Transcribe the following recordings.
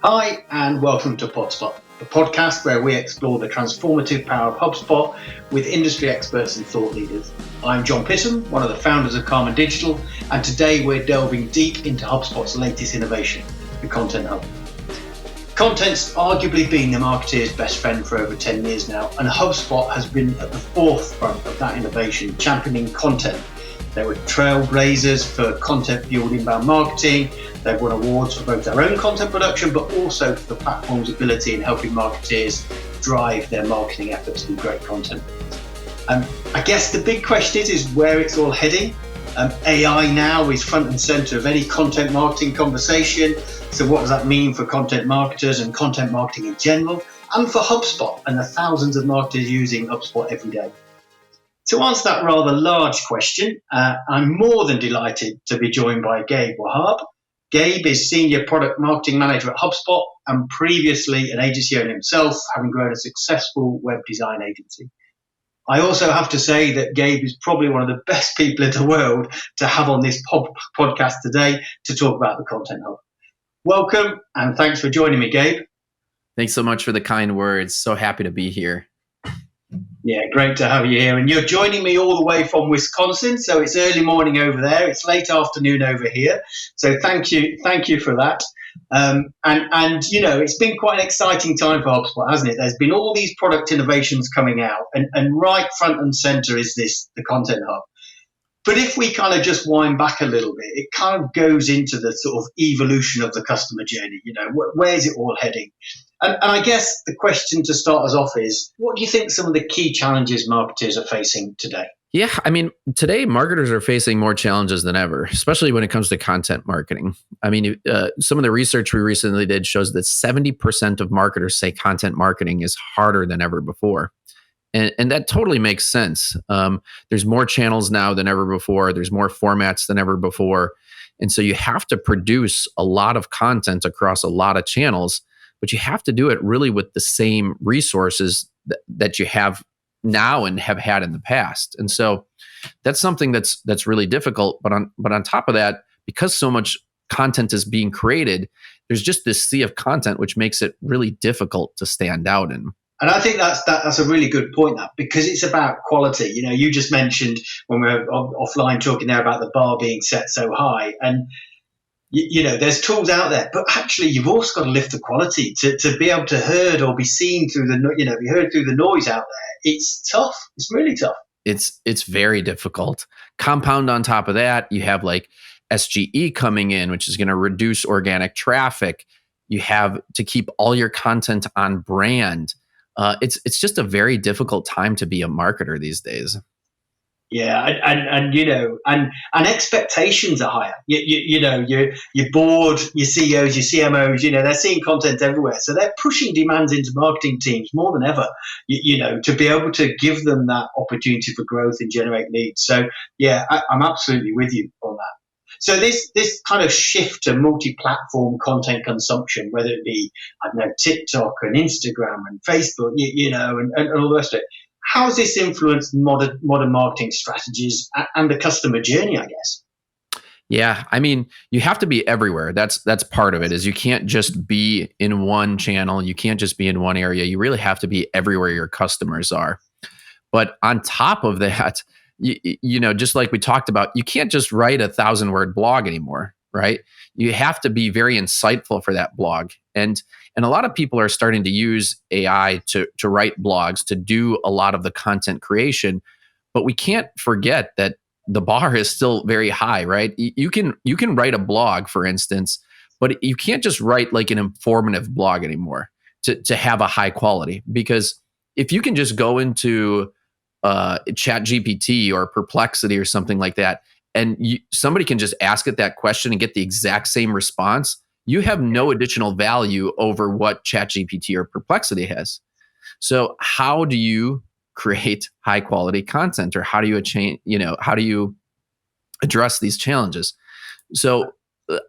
Hi, and welcome to PodSpot, the podcast where we explore the transformative power of HubSpot with industry experts and thought leaders. I'm Jon Pittham, one of the founders of Karman Digital, and today we're delving deep into HubSpot's latest innovation, the Content Hub. Content's arguably been the marketeer's best friend for over 10 years now, and HubSpot has been at the forefront of that innovation, championing content. They were trailblazers for content-fueled inbound marketing. They've won awards for both their own content production, but also for the platform's ability in helping marketeers drive their marketing efforts with great content. I guess the big question is where it's all heading. AI now is front and center of any content marketing conversation. So what does that mean for content marketers and content marketing in general, and for HubSpot and the thousands of marketers using HubSpot every day? To answer that rather large question, I'm more than delighted to be joined by Gabe Wahhab. Gabe is Senior Product Marketing Manager at HubSpot and previously an agency owner himself, having grown a successful web design agency. I also have to say that Gabe is probably one of the best people in the world to have on this podcast today to talk about the Content Hub. Welcome, and thanks for joining me, Gabe. Thanks so much for the kind words. So happy to be here. Yeah, great to have you here. And you're joining me all the way from Wisconsin, so it's early morning over there. It's late afternoon over here. So thank you for that. And you know, it's been quite an exciting time for HubSpot, hasn't it? There's been all these product innovations coming out, and right front and center is the Content Hub. But if we kind of just wind back a little bit, it kind of goes into the sort of evolution of the customer journey. You know, where's it all heading? And I guess the question to start us off is, what do you think some of the key challenges marketers are facing today? Yeah, I mean, today marketers are facing more challenges than ever, especially when it comes to content marketing. I mean, some of the research we recently did shows that 70% of marketers say content marketing is harder than ever before. And that totally makes sense. There's more channels now than ever before. There's more formats than ever before. And so you have to produce a lot of content across a lot of channels, but you have to do it really with the same resources that you have now and have had in the past. And so that's something that's really difficult. But on top of that, because so much content is being created, there's just this sea of content, which makes it really difficult to stand out in. And I think that's a really good point, that, because it's about quality. You know, you just mentioned when we were offline talking there about the bar being set so high, and you know, there's tools out there, but actually you've also got to lift the quality to be able to heard or be seen through be heard through the noise out there. It's tough. It's really tough. It's very difficult. Compound on top of that, you have like SGE coming in, which is going to reduce organic traffic. You have to keep all your content on brand. It's just a very difficult time to be a marketer these days. Yeah, and you know, and expectations are higher. You know, your board, your CEOs, your CMOs, you know, they're seeing content everywhere, so they're pushing demands into marketing teams more than ever. You know, to be able to give them that opportunity for growth and generate leads. So yeah, I'm absolutely with you on that. So this kind of shift to multi-platform content consumption, whether it be, I don't know, TikTok and Instagram and Facebook, you know, and all the rest of it, how has this influenced modern marketing strategies and the customer journey, I guess? Yeah, I mean, you have to be everywhere. That's part of it, is you can't just be in one channel. You can't just be in one area. You really have to be everywhere your customers are. But on top of that, you know, just like we talked about, you can't just write a 1,000-word blog anymore, right? You have to be very insightful for that blog. And a lot of people are starting to use AI to write blogs, to do a lot of the content creation. But we can't forget that the bar is still very high, right? You can write a blog, for instance, but you can't just write like an informative blog anymore to have a high quality. Because if you can just go into ChatGPT or Perplexity or something like that, and somebody can just ask it that question and get the exact same response, you have no additional value over what ChatGPT or Perplexity has. So how do you create high quality content, or how do you address these challenges? So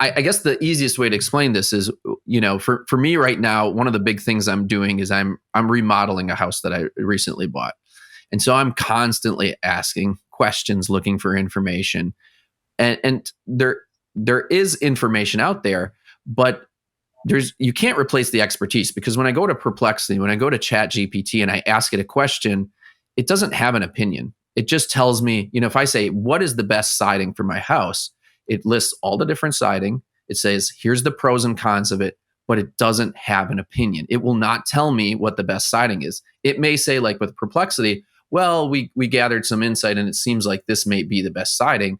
I guess the easiest way to explain this is, you know, for me right now, one of the big things I'm doing is I'm remodeling a house that I recently bought. And so I'm constantly asking questions, looking for information. And there is information out there, but you can't replace the expertise, because when I go to Perplexity, when I go to Chat GPT and I ask it a question, it doesn't have an opinion. It just tells me, if I say, what is the best siding for my house? It lists all the different siding. It says, here's the pros and cons of it, but it doesn't have an opinion. It will not tell me what the best siding is. It may say, like with Perplexity, well, we gathered some insight and it seems like this may be the best siding,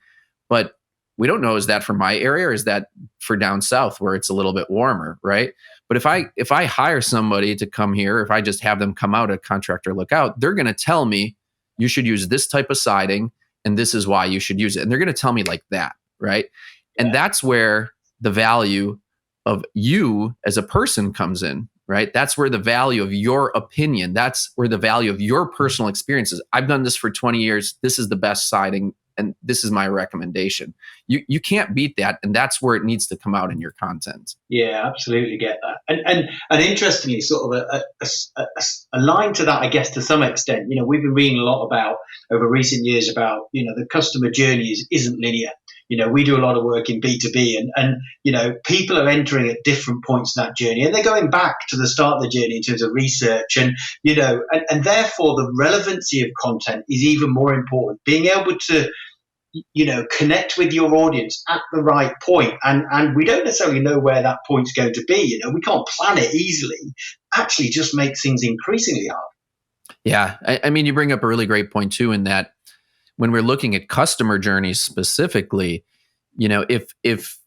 but we don't know, is that for my area or is that for down south where it's a little bit warmer, right? But if I hire somebody to come here, if I just have them come out, a contractor look out, they're going to tell me you should use this type of siding and this is why you should use it. And they're going to tell me like that, right? Yeah. And that's where the value of you as a person comes in, right? That's where the value of your opinion, that's where the value of your personal experiences. I've done this for 20 years. This is the best siding and this is my recommendation. You can't beat that, and that's where it needs to come out in your content. Yeah, absolutely get that. And interestingly, sort of a line to that, I guess, to some extent. We've been reading a lot about over recent years about the customer journey isn't linear. We do a lot of work in B2B, and people are entering at different points in that journey, and they're going back to the start of the journey in terms of research, and therefore the relevancy of content is even more important. Being able to connect with your audience at the right point, and we don't necessarily know where that point's going to be. We can't plan it easily. Actually, just makes things increasingly hard. Yeah, I mean, you bring up a really great point too, in that when we're looking at customer journeys specifically, if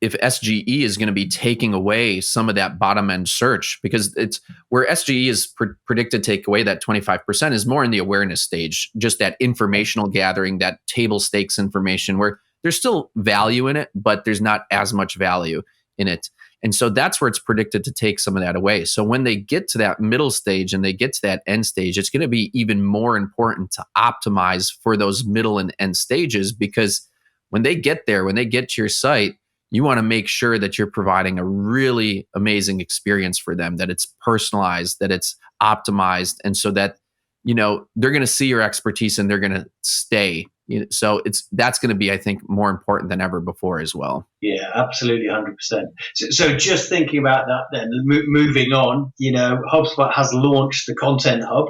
SGE is going to be taking away some of that bottom end search, because it's where SGE is predicted to take away that 25% is more in the awareness stage, just that informational gathering, that table stakes information where there's still value in it, but there's not as much value in it. And so that's where it's predicted to take some of that away. So when they get to that middle stage and they get to that end stage, it's going to be even more important to optimize for those middle and end stages, because when they get there, when they get to your site, you want to make sure that you're providing a really amazing experience for them, that it's personalized, that it's optimized, and so that they're going to see your expertise and they're going to stay. So that's going to be, I think, more important than ever before as well. Yeah, absolutely, 100%. So just thinking about that, then moving on, HubSpot has launched the Content Hub.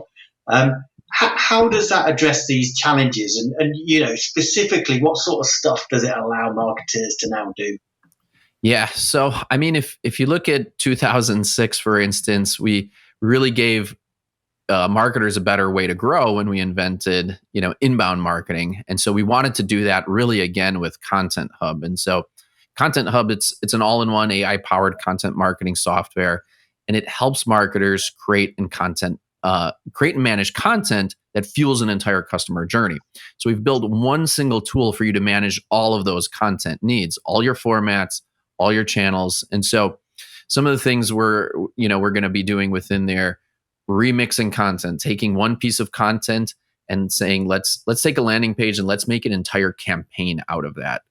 How does that address these challenges? And specifically, what sort of stuff does it allow marketers to now do? Yeah. So, I mean, if you look at 2006, for instance, we really gave marketers a better way to grow when we invented, inbound marketing. And so we wanted to do that really again with Content Hub. And so Content Hub, it's an all-in-one AI-powered content marketing software, and it helps marketers create and manage content that fuels an entire customer journey. So we've built one single tool for you to manage all of those content needs, all your formats, all your channels. And so some of the things we're going to be doing within there, remixing content, taking one piece of content and saying, let's take a landing page and let's make an entire campaign out of that.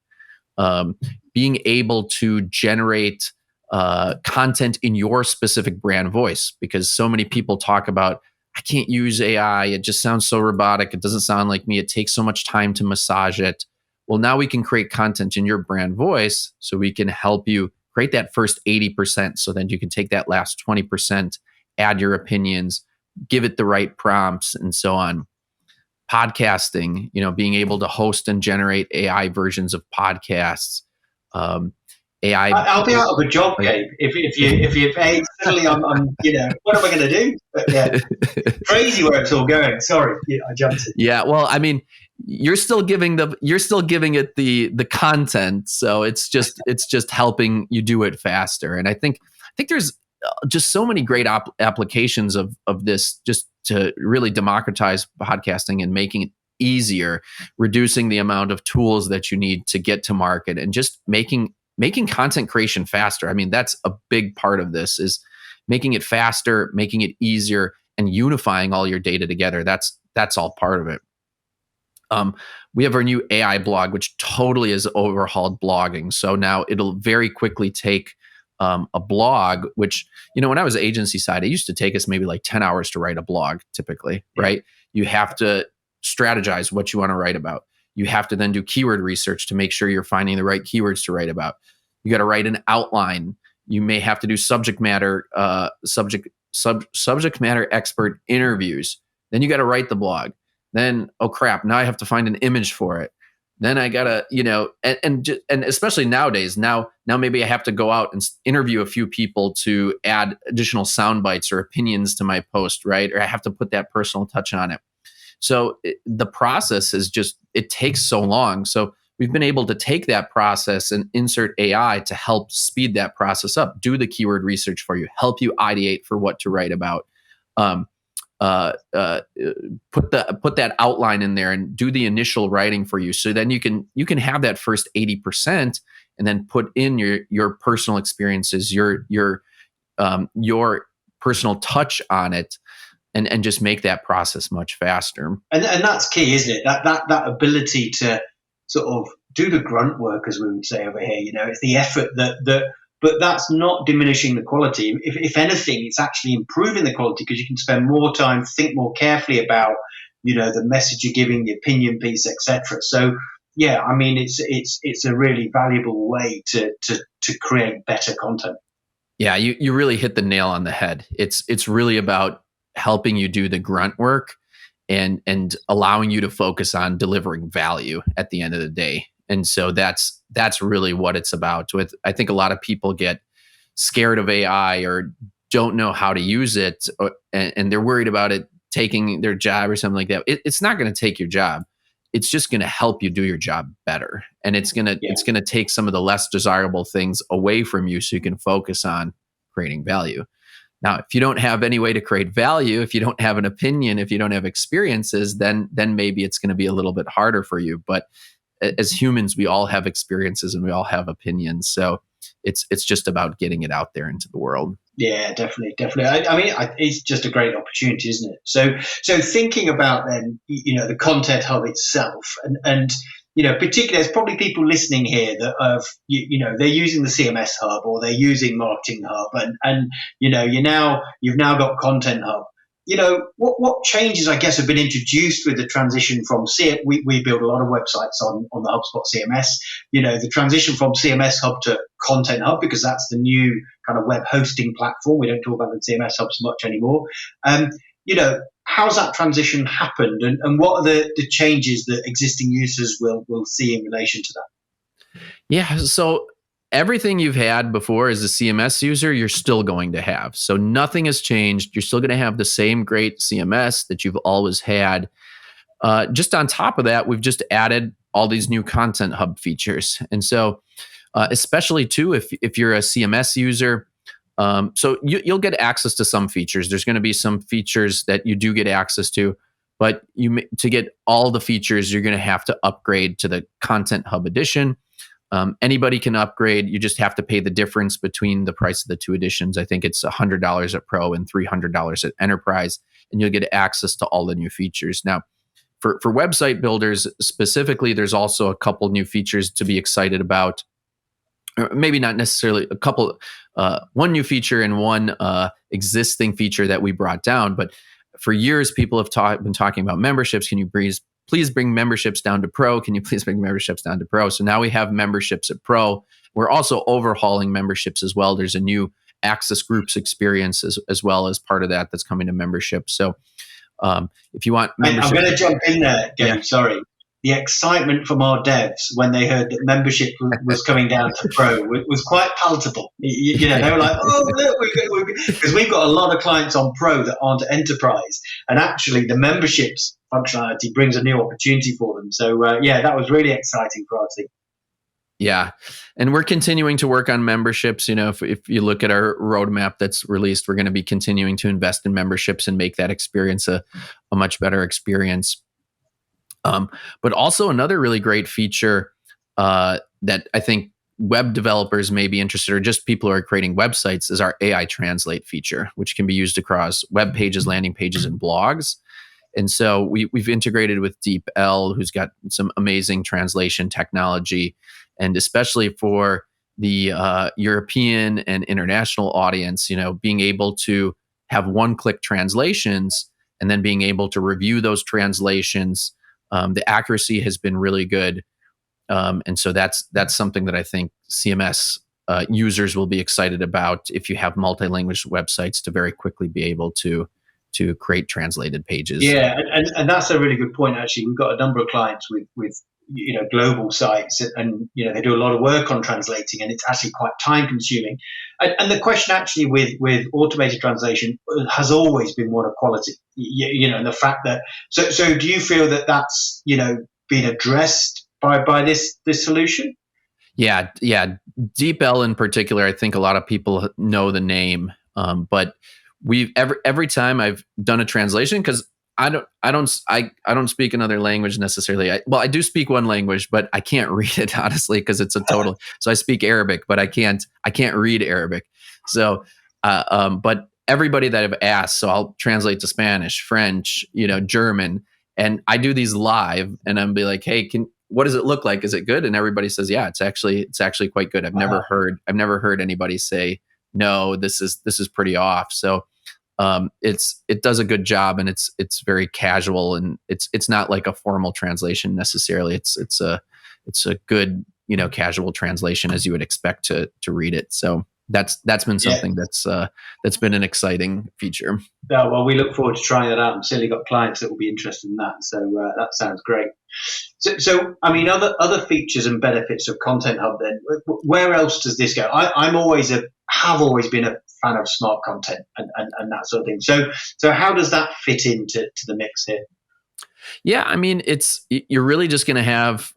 Being able to generate content in your specific brand voice, because so many people talk about, I can't use AI. It just sounds so robotic. It doesn't sound like me. It takes so much time to massage it. Well, now we can create content in your brand voice, so we can help you create that first 80%. So then you can take that last 20%, add your opinions, give it the right prompts, and so on. Podcasting, being able to host and generate AI versions of podcasts. AI. I'll be out of a job, Gabe. If you pay, suddenly I'm what am I going to do? But yeah, crazy where it's all going. Sorry, I jumped in. Yeah, well, I mean, you're still giving it the content, so it's just helping you do it faster. And I think there's just so many great applications of this, just to really democratize podcasting and making it easier, reducing the amount of tools that you need to get to market, and just making content creation faster. I mean, that's a big part of this, is making it faster, making it easier, and unifying all your data together. That's all part of it. We have our new AI blog, which totally has overhauled blogging. So now it'll very quickly take a blog, which, when I was agency side, it used to take us maybe like 10 hours to write a blog typically, right? You have to strategize what you want to write about. You have to then do keyword research to make sure you're finding the right keywords to write about. You got to write an outline. You may have to do subject matter expert interviews. Then you got to write the blog. Then, oh crap, now I have to find an image for it. Then I gotta, and especially nowadays, now maybe I have to go out and interview a few people to add additional sound bites or opinions to my post, right? Or I have to put that personal touch on it. So the process is it takes so long. So we've been able to take that process and insert AI to help speed that process up, do the keyword research for you, help you ideate for what to write about. Put that outline in there and do the initial writing for you. So then you can have that first 80% and then put in your personal experiences, your personal touch on it, and just make that process much faster. And that's key, isn't it? That ability to sort of do the grunt work, as we would say over here. It's the effort but that's not diminishing the quality. If anything, it's actually improving the quality because you can spend more time, think more carefully about, the message you're giving, the opinion piece, etc. So, yeah, I mean, it's a really valuable way to create better content. Yeah, you really hit the nail on the head. It's really about helping you do the grunt work and allowing you to focus on delivering value at the end of the day. And so that's really what it's about. I think a lot of people get scared of AI or don't know how to use it, and they're worried about it taking their job or something like that. It's not going to take your job. It's just going to help you do your job better, and it's going to take some of the less desirable things away from you, so you can focus on creating value. Now, if you don't have any way to create value, if you don't have an opinion, if you don't have experiences, then maybe it's going to be a little bit harder for you. But as humans, we all have experiences and we all have opinions. So it's just about getting it out there into the world. Yeah, definitely. I mean, it's just a great opportunity, isn't it? So thinking about then, the Content Hub itself, and particularly, there's probably people listening here that have, they're using the CMS Hub or they're using Marketing Hub, and you've now got Content Hub. What changes, I guess, have been introduced with the transition from we build a lot of websites on the HubSpot CMS. The transition from CMS Hub to Content Hub, because that's the new kind of web hosting platform. We don't talk about the CMS Hubs much anymore. How's that transition happened, and what are the changes that existing users will see in relation to that? Yeah, so everything you've had before as a CMS user, you're still going to have. So nothing has changed. You're still going to have the same great CMS that you've always had. Just on top of that, we've just added all these new Content Hub features. And so especially too, if you're a CMS user, so you'll get access to some features. There's going to be some features that you do get access to, but to get all the features, you're going to have to upgrade to the Content Hub edition. Anybody can upgrade. You just have to pay the difference between the price of the two editions. I think it's $100 at Pro and $300 at Enterprise, and you'll get access to all the new features. Now, for website builders specifically, there's also a couple new features to be excited about. Or maybe not necessarily a couple, one new feature and one existing feature that we brought down. But for years, people have been talking about memberships. Can you please bring memberships down to Pro? Can you please bring memberships down to Pro? So now we have memberships at Pro. We're also overhauling memberships as well. There's a new access groups experience as well as part of that's coming to membership. So if you want membership, I'm going to jump in there, Gabe. Yeah. Sorry. The excitement from our devs when they heard that membership was coming down to Pro was quite palatable. They were like, "Oh, look," because we've got a lot of clients on Pro that aren't Enterprise, and actually the memberships functionality brings a new opportunity for them. So that was really exciting for our team. Yeah, and we're continuing to work on memberships. If you look at our roadmap that's released, we're going to be continuing to invest in memberships and make that experience a much better experience. But also another really great feature that I think web developers may be interested, or just people who are creating websites, is our AI Translate feature, which can be used across web pages, landing pages, and blogs. And so we've integrated with DeepL, who's got some amazing translation technology, and especially for the European and international audience, being able to have one-click translations and then being able to review those translations. The accuracy has been really good. And so that's something that I think CMS users will be excited about if you have multi-language websites to very quickly be able to create translated pages. Yeah, and that's a really good point. Actually, we've got a number of clients with global sites, and they do a lot of work on translating, and it's actually quite time consuming. And the question actually with automated translation has always been one of quality. And the fact that so do you feel that that's been addressed by this solution? Yeah. DeepL in particular, I think a lot of people know the name, but we've every time I've done a translation, because I don't speak another language necessarily. I do speak one language, but I can't read it honestly because it's a total. So I speak Arabic, but I can't read Arabic. So, but everybody that I've asked, so I'll translate to Spanish, French, German, and I do these live, and I'm be like, hey, what does it look like? Is it good? And everybody says, yeah, it's actually quite good. I've never heard anybody say, no, this is pretty off. So it does a good job, and it's very casual, and it's not like a formal translation necessarily. It's a good casual translation as you would expect to read it. So that's been something that's been an exciting feature. Yeah, well, we look forward to trying that out. I've certainly got clients that will be interested in that. So that sounds great. So I mean, other features and benefits of Content Hub. Then, where else does this go? Have always been a fan of smart content and that sort of thing. So how does that fit into the mix here? Yeah, I mean, you're really just going to have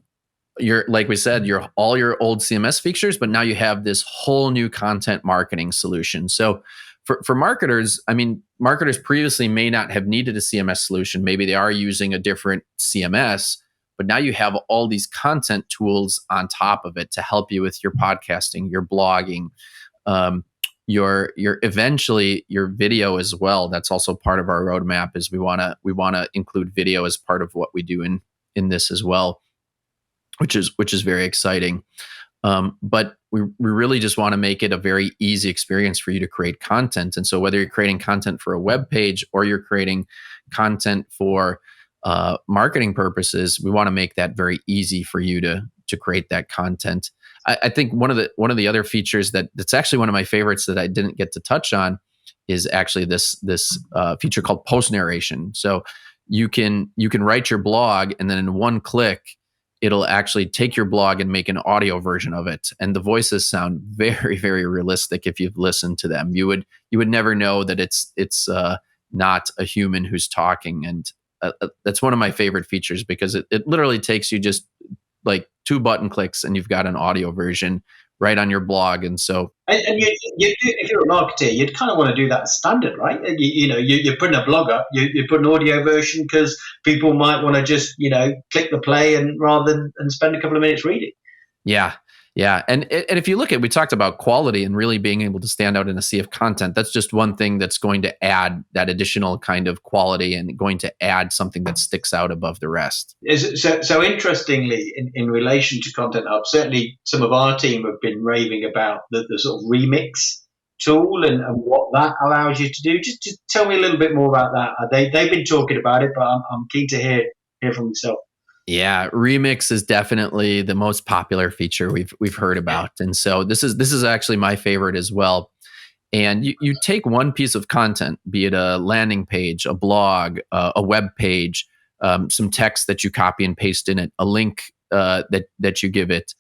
like we said, all your old CMS features, but now you have this whole new content marketing solution. So for marketers, I mean, marketers previously may not have needed a CMS solution. Maybe they are using a different CMS, but now you have all these content tools on top of it to help you with your podcasting, your blogging, your eventually your video as well. That's also part of our roadmap. Is we want to include video as part of what we do in this as well, which is very exciting. But we really just want to make it a very easy experience for you to create content. And so whether you're creating content for a web page or you're creating content for marketing purposes, we want to make that very easy for you to create that content. I think one of the other features that's actually one of my favorites that I didn't get to touch on is actually this feature called post narration. So you can write your blog, and then in one click, it'll actually take your blog and make an audio version of it. And the voices sound very, very realistic if you've listened to them. You would never know that it's not a human who's talking. And that's one of my favorite features, because it literally takes you just like 2 button clicks and you've got an audio version right on your blog. And so, and you, if you're a marketer, you'd kind of want to do that as standard, right? You're putting a blog up, you put an audio version because people might want to just click the play and rather than spend a couple of minutes reading. Yeah. And if you look at, we talked about quality and really being able to stand out in a sea of content. That's just one thing that's going to add that additional kind of quality and going to add something that sticks out above the rest. So interestingly, in relation to Content Hub, certainly some of our team have been raving about the sort of remix tool and what that allows you to do. Just tell me a little bit more about that. They've been talking about it, but I'm keen to hear from yourself. Yeah, remix is definitely the most popular feature we've heard about, and so this is actually my favorite as well. And you take one piece of content, be it a landing page, a blog, a web page, some text that you copy and paste in it, a link that you give it.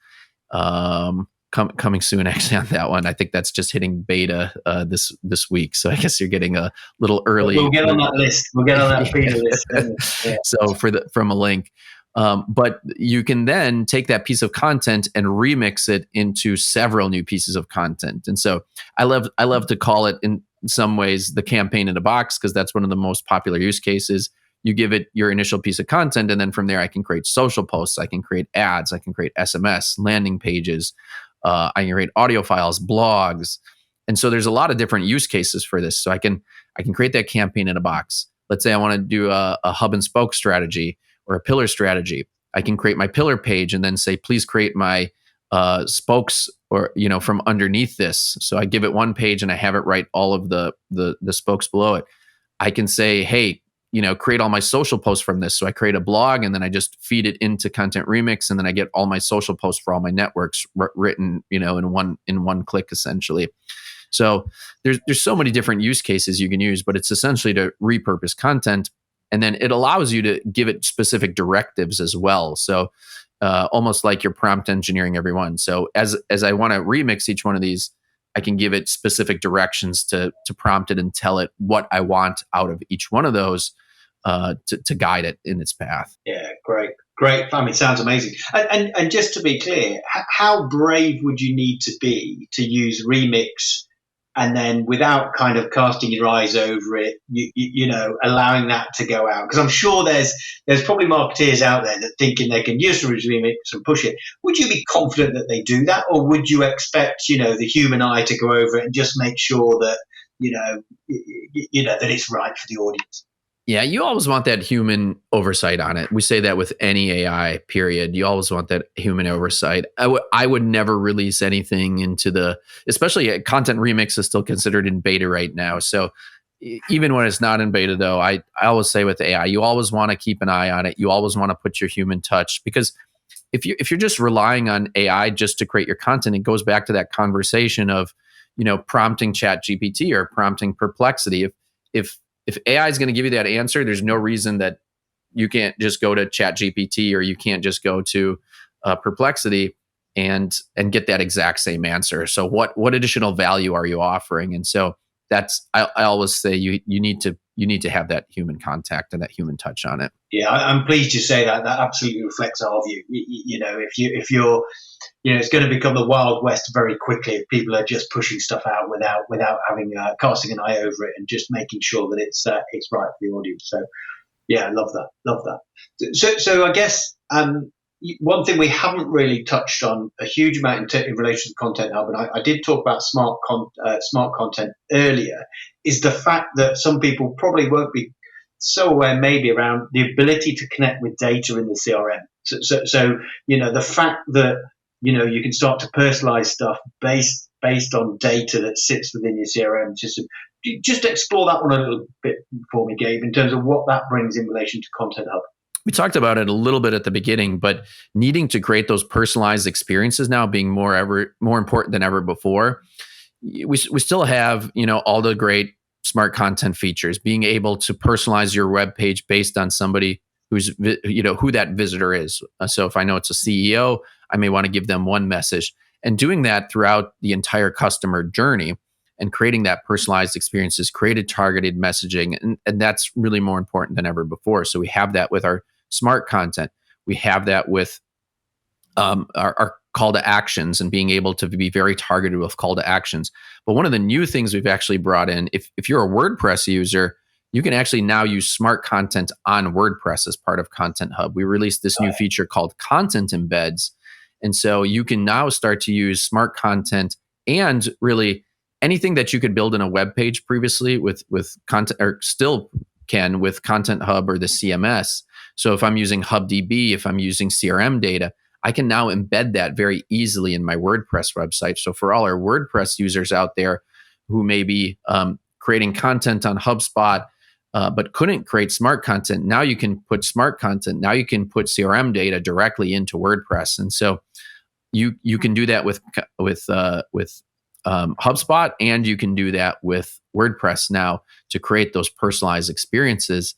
Coming soon, actually, on that one. I think that's just hitting beta this week, so I guess you're getting a little early. We'll get on that list. We'll get on that beta list. Yeah. So from a link. But you can then take that piece of content and remix it into several new pieces of content. And so I love to call it in some ways the campaign in a box, because that's one of the most popular use cases. You give it your initial piece of content, and then from there I can create social posts, I can create ads, I can create SMS, landing pages, I can create audio files, blogs. And so there's a lot of different use cases for this. So I can create that campaign in a box. Let's say I want to do a hub and spoke strategy or a pillar strategy. I can create my pillar page and then say, please create my spokes, or from underneath this. So I give it one page and I have it write all of the spokes below it. I can say, hey, create all my social posts from this. So I create a blog and then I just feed it into Content Remix, and then I get all my social posts for all my networks written, in one click essentially. So there's so many different use cases you can use, but it's essentially to repurpose content, and then it allows you to give it specific directives as well. So almost like you're prompt engineering everyone. So as I want to remix each one of these, I can give it specific directions to prompt it and tell it what I want out of each one of those to guide it in its path. Yeah, great. I mean, it sounds amazing. And just to be clear, how brave would you need to be to use Remix and then without kind of casting your eyes over it, allowing that to go out? Because I'm sure there's probably marketeers out there that thinking they can use Remix and push it. Would you be confident that they do that, or would you expect the human eye to go over it and just make sure that that it's right for the audience? Yeah, you always want that human oversight on it. We say that with any AI, period. You always want that human oversight. I would never release anything especially Content Remix is still considered in beta right now. So even when it's not in beta though, I always say with AI, you always want to keep an eye on it. You always want to put your human touch, because if you're just relying on AI just to create your content, it goes back to that conversation of, prompting ChatGPT or prompting Perplexity. If AI is going to give you that answer, there's no reason that you can't just go to ChatGPT or you can't just go to Perplexity and get that exact same answer. So what additional value are you offering? And so that's I always say you need to have that human contact and that human touch on it. Yeah, I'm pleased you say that. That absolutely reflects our view. If you're it's going to become the Wild West very quickly if people are just pushing stuff out without having casting an eye over it and just making sure that it's right for the audience. So yeah, I love that. So I guess one thing we haven't really touched on a huge amount in relation to Content Hub, and I did talk about smart content earlier, is the fact that some people probably won't be so aware maybe around the ability to connect with data in the CRM. So the fact that you can start to personalize stuff based on data that sits within your CRM system. Just explore that one a little bit for me, Gabe, in terms of what that brings in relation to Content Hub. We talked about it a little bit at the beginning, but needing to create those personalized experiences now being more important than ever before. We still have, all the great smart content features, being able to personalize your web page based on somebody who's, who that visitor is. So if I know it's a CEO, I may want to give them one message, and doing that throughout the entire customer journey and creating that personalized experiences, created targeted messaging. And that's really more important than ever before. So we have that with our smart content. We have that with our call to actions and being able to be very targeted with call to actions. But one of the new things we've actually brought in, if you're a WordPress user, you can actually now use smart content on WordPress as part of Content Hub. We released this new feature called Content Embeds. And so you can now start to use smart content and really anything that you could build in a web page previously with content, or still can with Content Hub or the CMS. So if I'm using HubDB, if I'm using CRM data, I can now embed that very easily in my WordPress website. So for all our WordPress users out there who may be creating content on HubSpot, but couldn't create smart content, now you can put smart content. Now you can put CRM data directly into WordPress, and so you can do that with HubSpot, and you can do that with WordPress now to create those personalized experiences.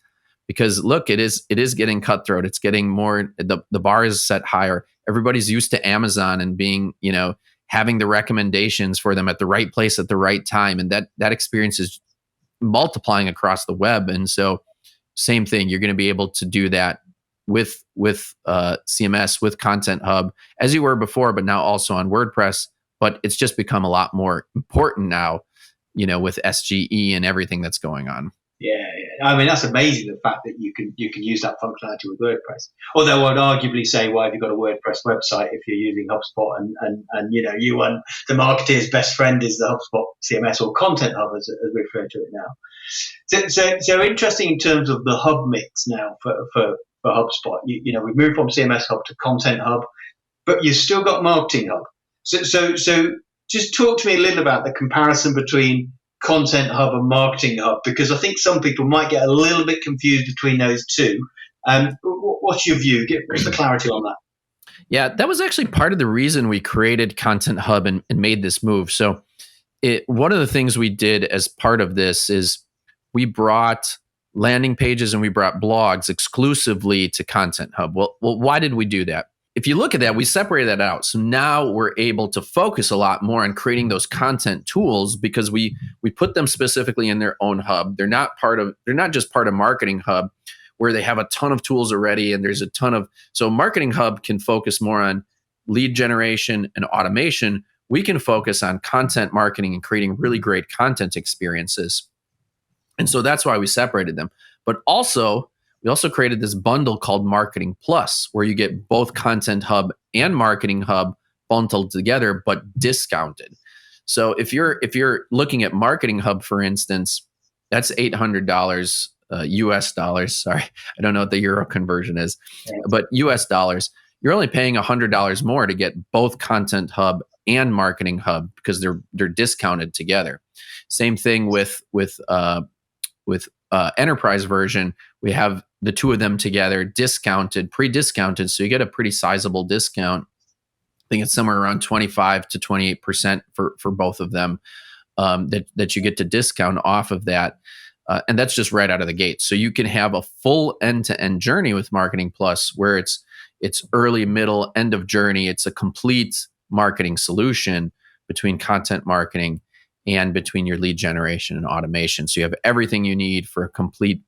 Because look, it is getting cutthroat. It's getting more. The bar is set higher. Everybody's used to Amazon and being having the recommendations for them at the right place at the right time, and that experience is multiplying across the web. And so same thing, you're going to be able to do that with CMS, with Content Hub, as you were before, but now also on WordPress. But it's just become a lot more important now, with SGE and everything that's going on. Yeah. I mean, that's amazing, the fact that you can use that functionality with WordPress. Although I'd arguably say, why have you got a WordPress website if you're using HubSpot and you and the marketeer's best friend is the HubSpot CMS or Content Hub as we refer to it now. So interesting in terms of the hub mix now for HubSpot. We've moved from CMS Hub to Content Hub, but you've still got Marketing Hub. So just talk to me a little about the comparison between Content Hub and Marketing Hub? Because I think some people might get a little bit confused between those two. What's your view? What's the clarity on that? Yeah, that was actually part of the reason we created Content Hub and made this move. So one of the things we did as part of this is we brought landing pages and we brought blogs exclusively to Content Hub. Well, why did we do that? If you look at that, we separated that out. So now we're able to focus a lot more on creating those content tools because we put them specifically in their own hub. They're not just part of Marketing Hub, where they have a ton of tools already, and there's a ton of, so Marketing Hub can focus more on lead generation and automation. We can focus on content marketing and creating really great content experiences. And so that's why we separated them. But also, we also created this bundle called Marketing Plus, where you get both Content Hub and Marketing Hub bundled together, but discounted. So if you're looking at Marketing Hub, for instance, that's $800 US dollars. Sorry, I don't know what the euro conversion is, but US dollars. You're only paying $100 more to get both Content Hub and Marketing Hub because they're discounted together. Same thing with enterprise version. We have the two of them together, discounted, pre-discounted, so you get a pretty sizable discount. I think it's somewhere around 25 to 28% for both of them that you get to discount off of that. And that's just right out of the gate. So you can have a full end-to-end journey with Marketing Plus, where it's early, middle, end of journey. It's a complete marketing solution between content marketing and between your lead generation and automation. So you have everything you need for a complete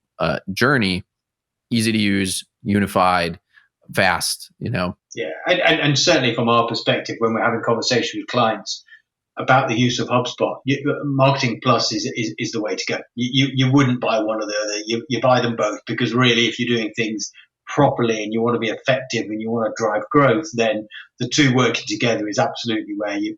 journey, easy to use, unified, fast. Yeah, and certainly from our perspective, when we're having conversations with clients about the use of HubSpot, Marketing Plus is the way to go. You wouldn't buy one or the other. You buy them both, because really, if you're doing things properly and you want to be effective and you want to drive growth, then the two working together is absolutely where you.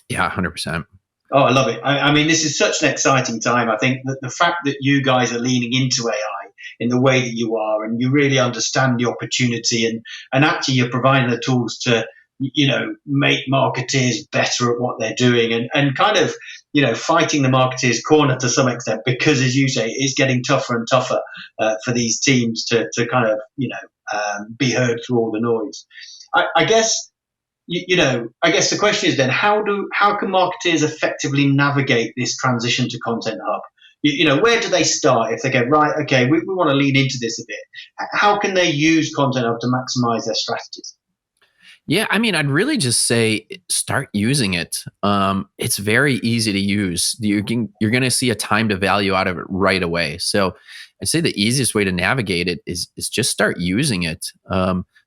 Yeah, 100%. Oh, I love it. I mean, this is such an exciting time. I think that the fact that you guys are leaning into AI in the way that you are, and you really understand the opportunity, and actually you're providing the tools to, make marketers better at what they're doing, and kind of, fighting the marketers' corner to some extent, because, as you say, it's getting tougher and tougher for these teams to kind of, be heard through all the noise. I guess the question is then, how can marketers effectively navigate this transition to Content Hub? Where do they start if they go, right, okay, we want to lean into this a bit? How can they use Content Hub to maximize their strategies? Yeah, I mean, I'd really just say start using it. It's very easy to use. You're going to see a time to value out of it right away. So I'd say the easiest way to navigate it is just start using it.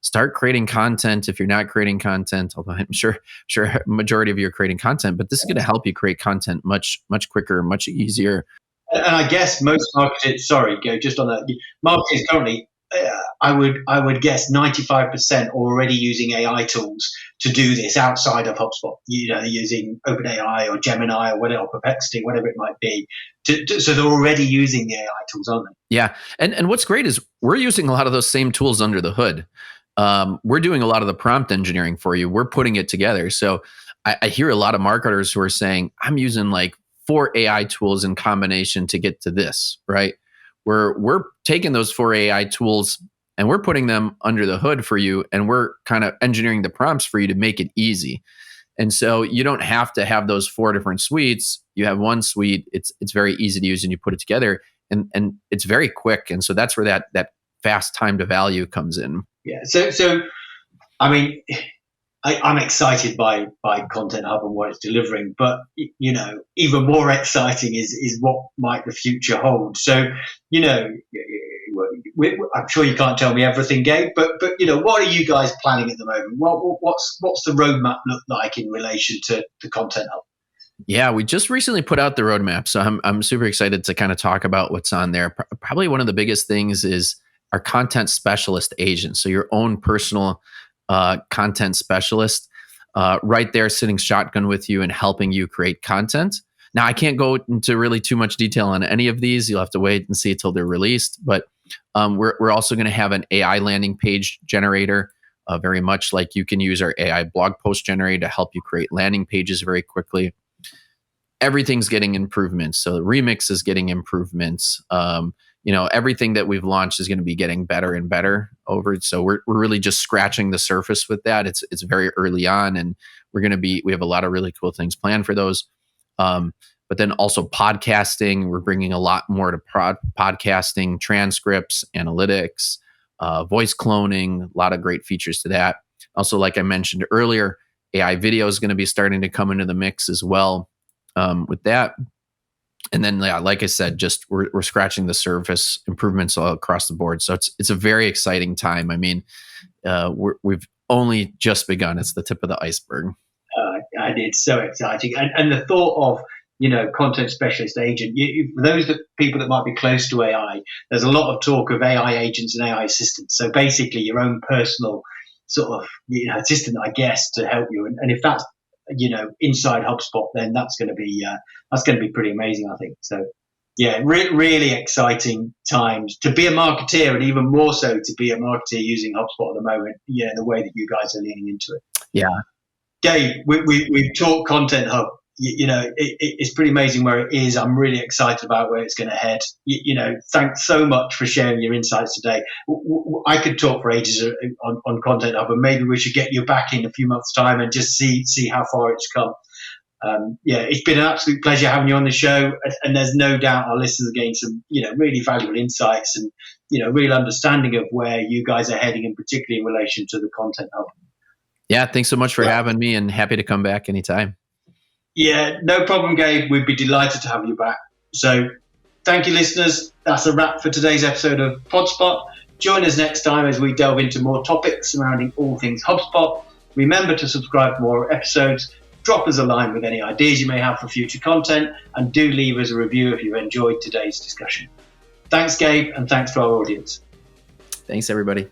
Start creating content if you're not creating content, although I'm sure majority of you are creating content, but this is going to help you create content much, much quicker, much easier. And I guess most marketers, just on that, marketers currently, I would guess 95% are already using AI tools to do this outside of HubSpot. Using OpenAI or Gemini or whatever, or Perplexity, whatever it might be. So they're already using the AI tools, aren't they? Yeah, and what's great is we're using a lot of those same tools under the hood. We're doing a lot of the prompt engineering for you. We're putting it together. So I hear a lot of marketers who are saying, I'm using like 4 AI tools in combination to get to this, right? We're taking those 4 AI tools and we're putting them under the hood for you, and we're kind of engineering the prompts for you to make it easy. And so you don't have to have those 4 different suites. You have one suite. It's very easy to use, and you put it together, and it's very quick. And so that's where that fast time to value comes in. Yeah. So I mean, I'm excited by Content Hub and what it's delivering, but even more exciting is what might the future hold. So I'm sure you can't tell me everything, Gabe, but what are you guys planning at the moment? What's the roadmap look like in relation to Content Hub? Yeah, we just recently put out the roadmap, so I'm super excited to kind of talk about what's on there. Probably one of the biggest things is our content specialist agent. So your own personal content specialist right there sitting shotgun with you and helping you create content. Now, I can't go into really too much detail on any of these. You'll have to wait and see until they're released. But we're also going to have an AI landing page generator, very much like you can use our AI blog post generator to help you create landing pages very quickly. everything's getting improvements. So the Remix is getting improvements. Everything that we've launched is going to be getting better and better over. So we're really just scratching the surface with that. It's very early on, and we have a lot of really cool things planned for those. But then also podcasting, we're bringing a lot more to podcasting, transcripts, analytics, voice cloning, a lot of great features to that. Also, like I mentioned earlier, AI video is going to be starting to come into the mix as well with that. And then, like I said, just we're scratching the surface, improvements all across the board. So it's a very exciting time. I mean, we've only just begun. It's the tip of the iceberg. And it's so exciting. And the thought of, content specialist agent, for those people that might be close to AI, there's a lot of talk of AI agents and AI assistants. So basically your own personal sort of assistant, I guess, to help you. And if that's, inside HubSpot, then that's going to be pretty amazing, I think. So yeah, really exciting times to be a marketeer, and even more so to be a marketeer using HubSpot at the moment, the way that you guys are leaning into it. Yeah. Gabe, we've talked Content Hub. It's pretty amazing where it is. I'm really excited about where it's going to head. Thanks so much for sharing your insights today. I could talk for ages on Content Hub, and maybe we should get you back in a few months' time and just see how far it's come. It's been an absolute pleasure having you on the show, and there's no doubt our listeners are getting some, really valuable insights and, real understanding of where you guys are heading, and particularly in relation to the Content Hub. Yeah, thanks so much for having me, and happy to come back anytime. Yeah, no problem, Gabe. We'd be delighted to have you back. So thank you, listeners. That's a wrap for today's episode of PodSpot. Join us next time as we delve into more topics surrounding all things HubSpot. Remember to subscribe for more episodes. Drop us a line with any ideas you may have for future content, and do leave us a review if you've enjoyed today's discussion. Thanks, Gabe, and thanks to our audience. Thanks, everybody.